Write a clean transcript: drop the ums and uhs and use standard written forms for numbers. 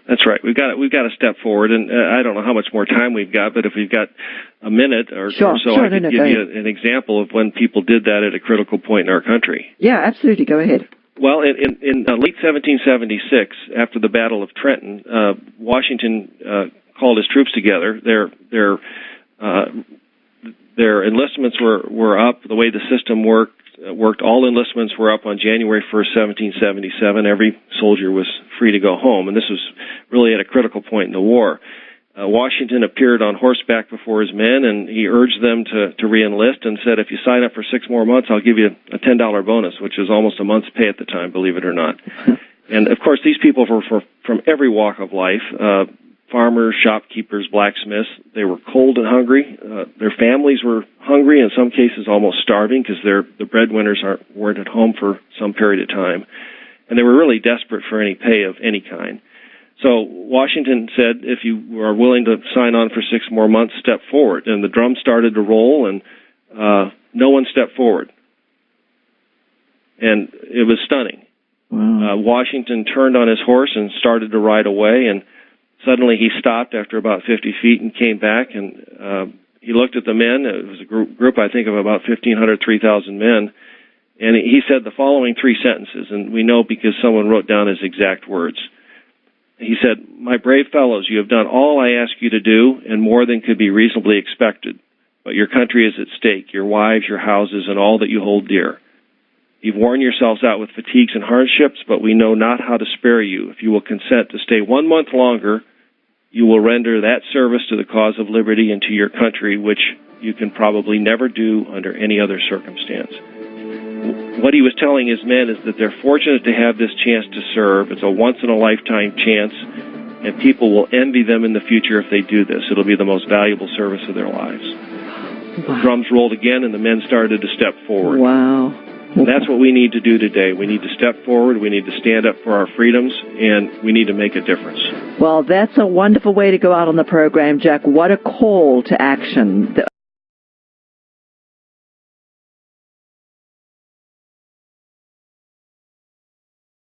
That's right. We've got to step forward, and I don't know how much more time we've got, but if we've got a minute or so, I could give you an example of when people did that at a critical point in our country. Yeah, absolutely. Go ahead. Well, in late 1776, after the Battle of Trenton, Washington called his troops together. Their enlistments were up. The way the system worked, all enlistments were up on January 1st, 1777. Every soldier was free to go home, and this was really at a critical point in the war. Washington appeared on horseback before his men, and he urged them to re-enlist and said, if you sign up for 6 more months, I'll give you a $10 bonus, which was almost a month's pay at the time, believe it or not. And, of course, these people were from every walk of life, farmers, shopkeepers, blacksmiths. They were cold and hungry. Their families were hungry, in some cases almost starving, because the breadwinners weren't at home for some period of time. And they were really desperate for any pay of any kind. So Washington said, if you are willing to sign on for 6 more months, step forward. And the drum started to roll, and no one stepped forward. And it was stunning. Wow. Washington turned on his horse and started to ride away, and suddenly he stopped after about 50 feet and came back, and he looked at the men. It was a group, I think, of about 1,500, 3,000 men. And he said the following 3 sentences, and we know because someone wrote down his exact words. He said, my brave fellows, you have done all I ask you to do, and more than could be reasonably expected. But your country is at stake, your wives, your houses, and all that you hold dear. You've worn yourselves out with fatigues and hardships, but we know not how to spare you. If you will consent to stay 1 month longer, you will render that service to the cause of liberty and to your country, which you can probably never do under any other circumstance. What he was telling his men is that they're fortunate to have this chance to serve. It's a once-in-a-lifetime chance, and people will envy them in the future if they do this. It'll be the most valuable service of their lives. Wow. The drums rolled again, and the men started to step forward. Wow. And that's what we need to do today. We need to step forward, we need to stand up for our freedoms, and we need to make a difference. Well, that's a wonderful way to go out on the program, Jack. What a call to action.